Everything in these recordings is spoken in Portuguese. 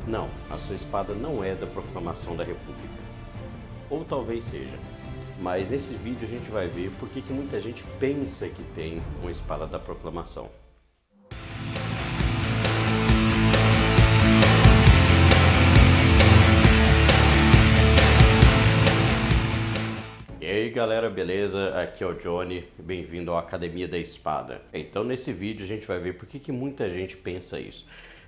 Não, a sua espada não é da proclamação da República. Ou talvez seja. Mas nesse vídeo a gente vai ver por que muita gente pensa que tem uma espada da proclamação. E aí galera, beleza? Aqui é o Johnny, bem-vindo à Academia da Espada. Então nesse vídeo a gente vai ver por que muita gente pensa isso.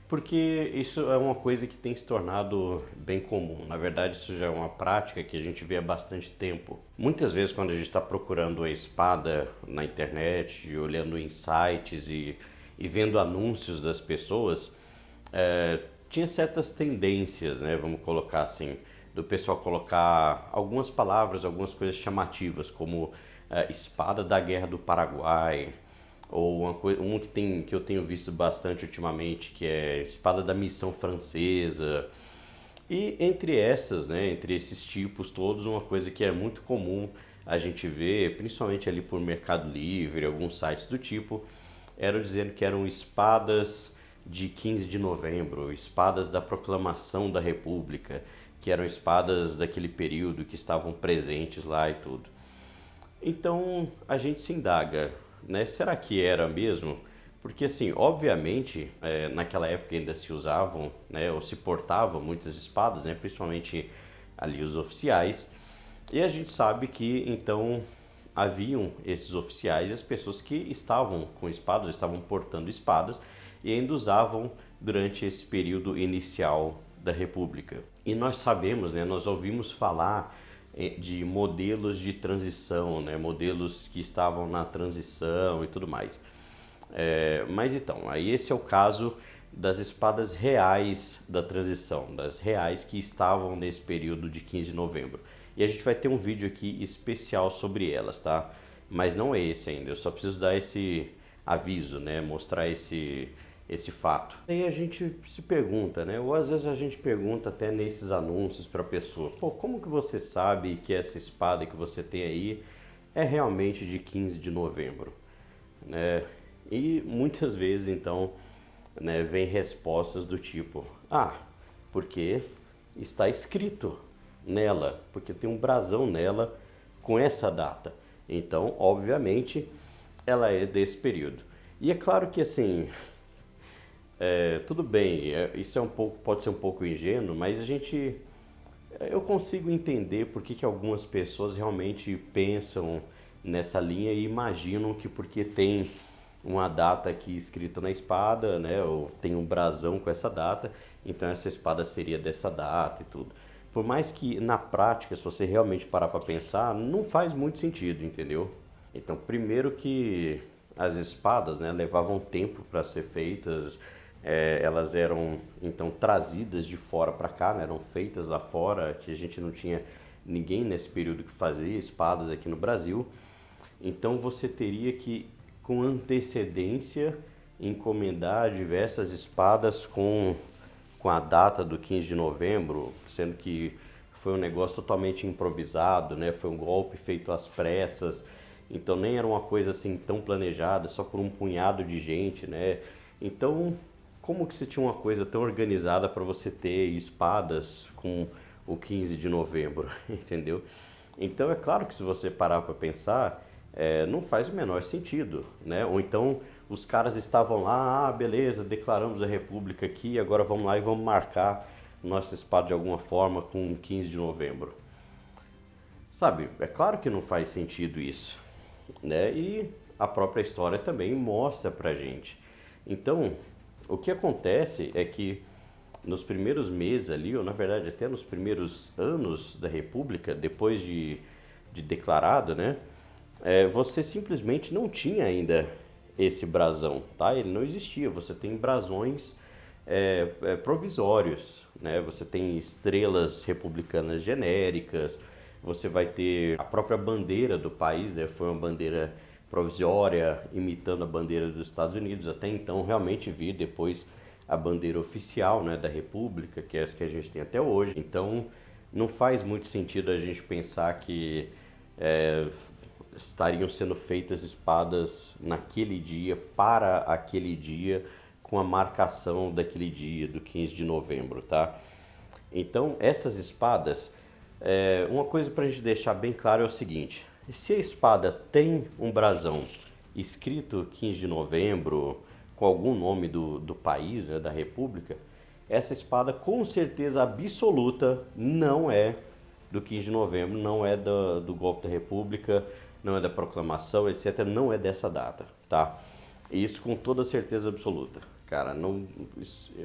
Porque isso é uma coisa que tem se tornado bem comum. Na verdade, isso já é uma prática que a gente vê há bastante tempo. Muitas vezes, quando a gente está procurando a espada na internet, olhando em sites e vendo anúncios das pessoas, tinha certas tendências, né? Vamos colocar assim, do pessoal colocar algumas palavras, algumas coisas chamativas, como espada da Guerra do Paraguai, ou que eu tenho visto bastante ultimamente, que é espada da missão francesa. E entre essas, né, entre esses tipos todos, uma coisa que é muito comum a gente ver, principalmente ali por Mercado Livre, alguns sites do tipo, eram dizendo que eram espadas de 15 de novembro, espadas da proclamação da República, que eram espadas daquele período que estavam presentes lá e tudo. Então a gente se indaga, né? Será que era mesmo? Porque assim, obviamente, naquela época ainda se usavam, né, ou se portavam muitas espadas, né, principalmente ali os oficiais. E a gente sabe que então haviam esses oficiais e as pessoas que estavam com espadas, estavam portando espadas e ainda usavam durante esse período inicial da República. E nós sabemos, né, nós ouvimos falar de modelos de transição, né, modelos que estavam na transição e tudo mais. Mas então, aí esse é o caso das espadas reais da transição, das reais que estavam nesse período de 15 de novembro. E a gente vai ter um vídeo aqui especial sobre elas, tá? Mas não é esse ainda, eu só preciso dar esse aviso, né? Mostrar esse fato. Aí a gente se pergunta, né? Ou às vezes a gente pergunta até nesses anúncios para a pessoa, pô, como que você sabe que essa espada que você tem aí é realmente de 15 de novembro, né? E muitas vezes então, né, vem respostas do tipo, porque está escrito nela, porque tem um brasão nela com essa data. Então, obviamente, ela é desse período. E é claro que assim, tudo bem, isso pode ser um pouco ingênuo, mas eu consigo entender por que algumas pessoas realmente pensam nessa linha e imaginam que porque tem uma data aqui escrita na espada, né, ou tem um brasão com essa data, então essa espada seria dessa data e tudo. Por mais que na prática, se você realmente parar para pensar, não faz muito sentido, entendeu? Então, primeiro que as espadas, né, levavam tempo para ser feitas, elas eram então trazidas de fora para cá, né, eram feitas lá fora, que a gente não tinha ninguém nesse período que fazia espadas aqui no Brasil. Então você teria que, com antecedência, encomendar diversas espadas com a data do 15 de novembro, sendo que foi um negócio totalmente improvisado, né? Foi um golpe feito às pressas, então nem era uma coisa assim tão planejada, só por um punhado de gente, né? Então, como que você tinha uma coisa tão organizada para você ter espadas com o 15 de novembro, entendeu? Então é claro que se você parar para pensar, não faz o menor sentido, né? Ou então os caras estavam lá, beleza, declaramos a república aqui, agora vamos lá e vamos marcar nossa espada de alguma forma com 15 de novembro. Sabe, é claro que não faz sentido isso, né? E a própria história também mostra pra gente. Então, o que acontece é que nos primeiros meses ali, ou na verdade até nos primeiros anos da República, depois de declarado, né? Você simplesmente não tinha ainda esse brasão, tá? Ele não existia. Você tem brasões provisórios, né? Você tem estrelas republicanas genéricas, você vai ter a própria bandeira do país, né? Foi uma bandeira provisória imitando a bandeira dos Estados Unidos. Até então realmente vi depois a bandeira oficial, né, da República, que é essa que a gente tem até hoje. Então não faz muito sentido a gente pensar que estariam sendo feitas espadas naquele dia, para aquele dia, com a marcação daquele dia, do 15 de novembro, tá? Então, essas espadas, uma coisa para a gente deixar bem claro é o seguinte: se a espada tem um brasão escrito 15 de novembro, com algum nome do país, né, da república, essa espada com certeza absoluta não é do 15 de novembro, não é do golpe da república, não é da proclamação, etc. Não é dessa data, tá? Isso com toda certeza absoluta. Cara, não,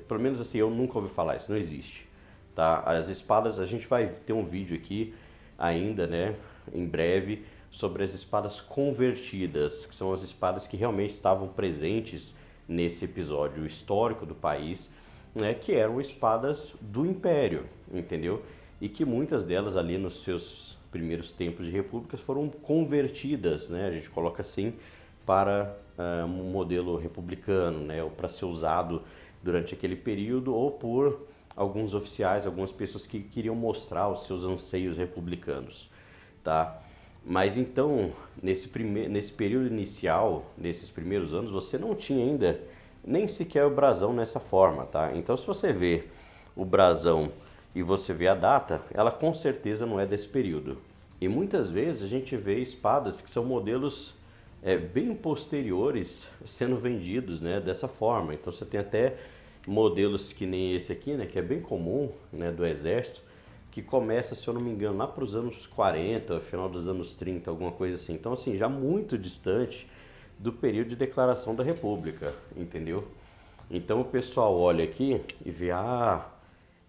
pelo menos assim, eu nunca ouvi falar, isso não existe. Tá? As espadas, a gente vai ter um vídeo aqui ainda, né, em breve, sobre as espadas convertidas, que são as espadas que realmente estavam presentes nesse episódio histórico do país, né, que eram espadas do Império, entendeu? E que muitas delas ali nos seus primeiros tempos de repúblicas foram convertidas, né, a gente coloca assim, para um modelo republicano, né, ou para ser usado durante aquele período, ou por alguns oficiais, algumas pessoas que queriam mostrar os seus anseios republicanos, tá? Mas então, nesse período inicial, nesses primeiros anos, você não tinha ainda nem sequer o brasão nessa forma, tá? Então, se você vê o brasão e você vê a data, ela com certeza não é desse período. E muitas vezes a gente vê espadas que são modelos bem posteriores sendo vendidos, né, dessa forma. Então, você tem até modelos que nem esse aqui, né, que é bem comum, né, do exército, que começa, se eu não me engano, lá para os anos 40, final dos anos 30, alguma coisa assim. Então, assim, já muito distante do período de declaração da República, entendeu? Então o pessoal olha aqui e vê,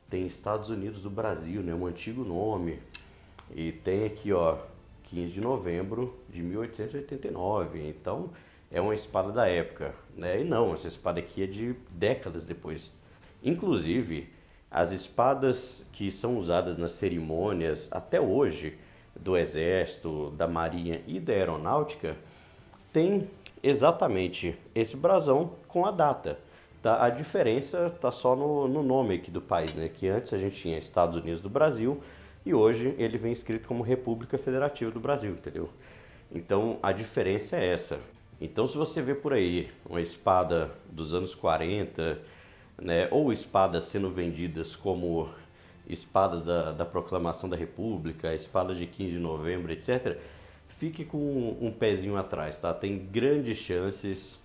tem Estados Unidos do Brasil, né, um antigo nome, e tem aqui, ó, 15 de novembro de 1889, então é uma espada da época, né? E não, essa espada aqui é de décadas depois. Inclusive, as espadas que são usadas nas cerimônias até hoje do Exército, da Marinha e da Aeronáutica tem exatamente esse brasão com a data. Tá? A diferença está só no nome aqui do país, né? Que antes a gente tinha Estados Unidos do Brasil e hoje ele vem escrito como República Federativa do Brasil, entendeu? Então a diferença é essa. Então, se você vê por aí uma espada dos anos 40, né, ou espadas sendo vendidas como espadas da Proclamação da República, espadas de 15 de novembro, etc., fique com um pezinho atrás, tá? Tem grandes chances,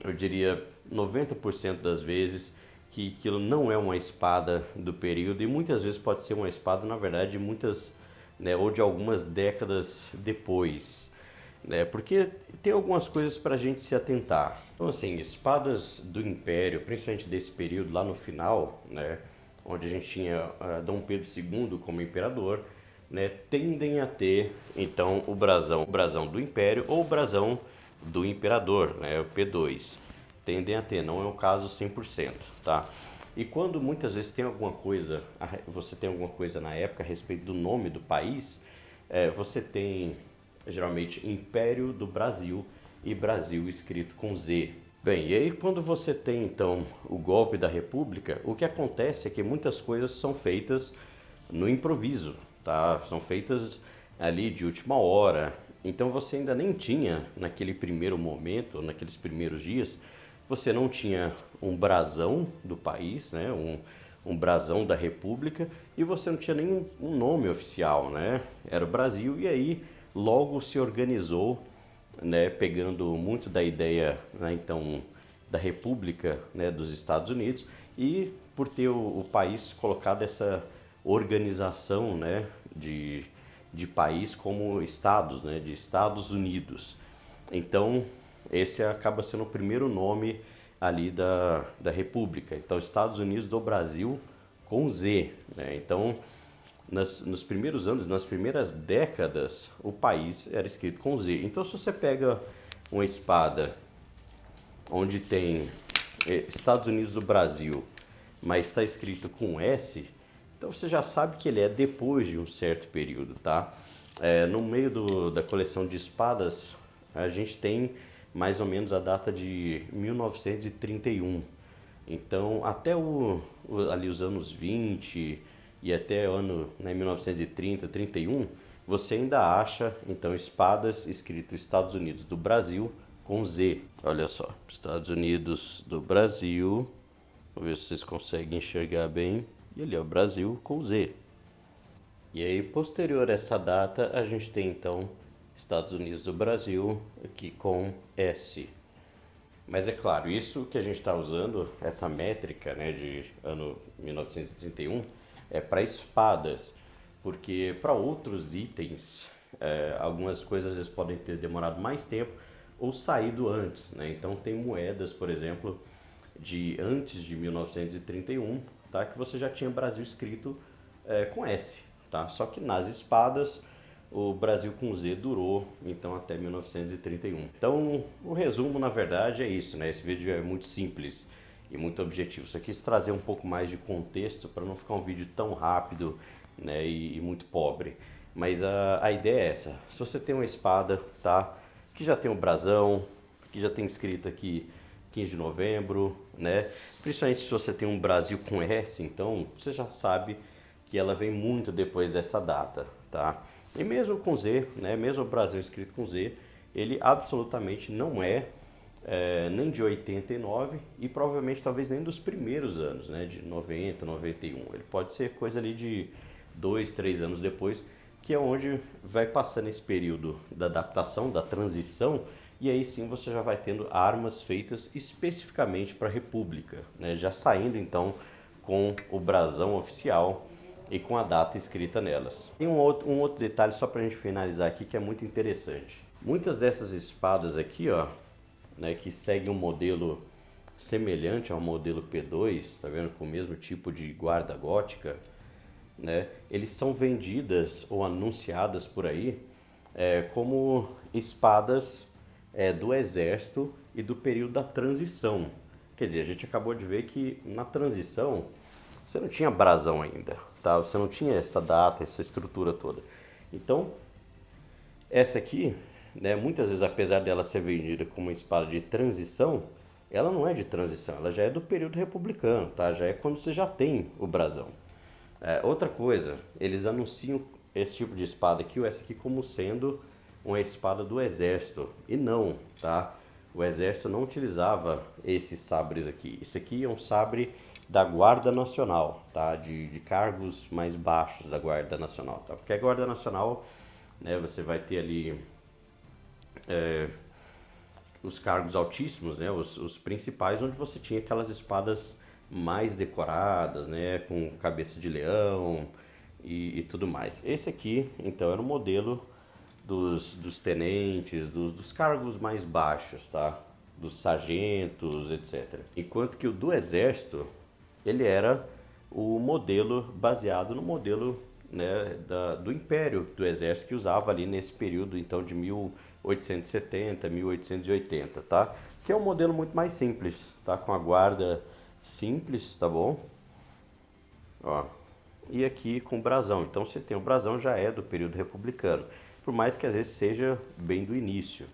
eu diria 90% das vezes, que aquilo não é uma espada do período, e muitas vezes pode ser uma espada, na verdade, muitas, né, ou de algumas décadas depois. Porque tem algumas coisas para a gente se atentar. Então, assim, espadas do Império, principalmente desse período lá no final, né, onde a gente tinha Dom Pedro II como imperador, né, tendem a ter, então, o brasão do Império ou o brasão do Imperador, né, o P2. Tendem a ter, não é um caso 100%, tá? E quando muitas vezes tem alguma coisa, você tem alguma coisa na época a respeito do nome do país, você tem geralmente Império do Brasil e Brasil escrito com Z. Bem, e aí quando você tem então o golpe da República, o que acontece é que muitas coisas são feitas no improviso, tá? São feitas ali de última hora. Então você ainda nem tinha, naquele primeiro momento, naqueles primeiros dias, você não tinha um brasão do país, né? Um brasão da República, e você não tinha nem um nome oficial, né? Era o Brasil, e aí logo se organizou, né, pegando muito da ideia, né, então, da República, né, dos Estados Unidos, e por ter o país colocado essa organização, né, de país como estados, né, de Estados Unidos. Então, esse acaba sendo o primeiro nome ali da República. Então, Estados Unidos do Brasil com Z, né? Então, nos primeiros anos, nas primeiras décadas, o país era escrito com Z. Então, se você pega uma espada onde tem Estados Unidos do Brasil, mas está escrito com S, então você já sabe que ele é depois de um certo período, tá? No meio da coleção de espadas, a gente tem mais ou menos a data de 1931. Então, até ali os anos 20 e até o ano, né, 1930, 31, você ainda acha, então, espadas escrito Estados Unidos do Brasil com Z. Olha só, Estados Unidos do Brasil. Vamos ver se vocês conseguem enxergar bem. E ali, ó, Brasil com Z. E aí, posterior a essa data, a gente tem então Estados Unidos do Brasil aqui com S. Mas é claro, isso que a gente está usando, essa métrica, né, de ano 1931, é para espadas, porque para outros itens, algumas coisas às vezes podem ter demorado mais tempo ou saído antes, né? Então tem moedas, por exemplo, de antes de 1931, tá, que você já tinha Brasil escrito com S, tá? Só que nas espadas o Brasil com Z durou então até 1931. Então o resumo na verdade é isso, né? Esse vídeo é muito simples e muito objetivo. Só quis trazer um pouco mais de contexto para não ficar um vídeo tão rápido, né, e muito pobre. Mas a ideia é essa. Se você tem uma espada, tá, que já tem um brasão, que já tem escrito aqui 15 de novembro, né? Principalmente se você tem um Brasil com S, então você já sabe que ela vem muito depois dessa data, tá? E mesmo com Z, né, mesmo o Brasil escrito com Z, ele absolutamente não é, nem de 89 e provavelmente talvez nem dos primeiros anos, né, de 90, 91. Ele pode ser coisa ali de 2, 3 anos depois, que é onde vai passando esse período da adaptação, da transição, e aí sim você já vai tendo armas feitas especificamente para a República, né, já saindo então com o brasão oficial e com a data escrita nelas. Tem um outro detalhe só para a gente finalizar aqui que é muito interessante. Muitas dessas espadas aqui, ó, né, que seguem um modelo semelhante ao modelo P2, tá vendo, com o mesmo tipo de guarda gótica, né, eles são vendidas ou anunciadas por aí como espadas do exército e do período da transição. Quer dizer, a gente acabou de ver que na transição você não tinha brasão ainda, tá? Você não tinha essa data, essa estrutura toda. Então, essa aqui, né, muitas vezes, apesar dela ser vendida como uma espada de transição, ela não é de transição, ela já é do período republicano, tá? Já é quando você já tem o brasão. Outra coisa, eles anunciam esse tipo de espada aqui, ou essa aqui, como sendo uma espada do exército. E não, tá? O exército não utilizava esses sabres aqui. Esse aqui é um sabre da Guarda Nacional, tá? De cargos mais baixos da Guarda Nacional, tá? Porque a Guarda Nacional, né, você vai ter ali os cargos altíssimos, né, os principais, onde você tinha aquelas espadas mais decoradas, né, com cabeça de leão e tudo mais. Esse aqui, então, era o modelo dos tenentes, dos cargos mais baixos, tá? Dos sargentos, etc. Enquanto que o do exército, ele era o modelo baseado no modelo, né, do Império do Exército que usava ali nesse período então de 1870, 1880, tá? Que é um modelo muito mais simples, tá? Com a guarda simples, tá bom? Ó. E aqui com o brasão. Então você tem o brasão, já é do período republicano, por mais que às vezes seja bem do início,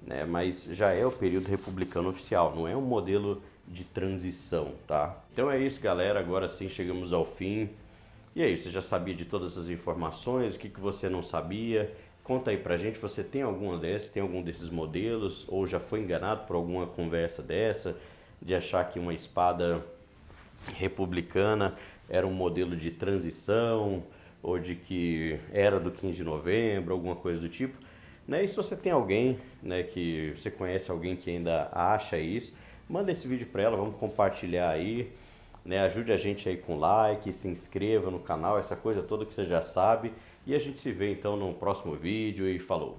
né? Mas já é o período republicano oficial, não é um modelo de transição, tá? Então é isso, galera, agora sim chegamos ao fim. E aí, você já sabia de todas essas informações? O que você não sabia? Conta aí pra gente, você tem alguma dessas, tem algum desses modelos? Ou já foi enganado por alguma conversa dessa, de achar que uma espada republicana era um modelo de transição, ou de que era do 15 de novembro, alguma coisa do tipo, né? E se você tem alguém, né, que você conhece alguém que ainda acha isso, manda esse vídeo para ela, vamos compartilhar aí, né? Ajude a gente aí com like, se inscreva no canal, essa coisa toda que você já sabe. E a gente se vê então no próximo vídeo e falou!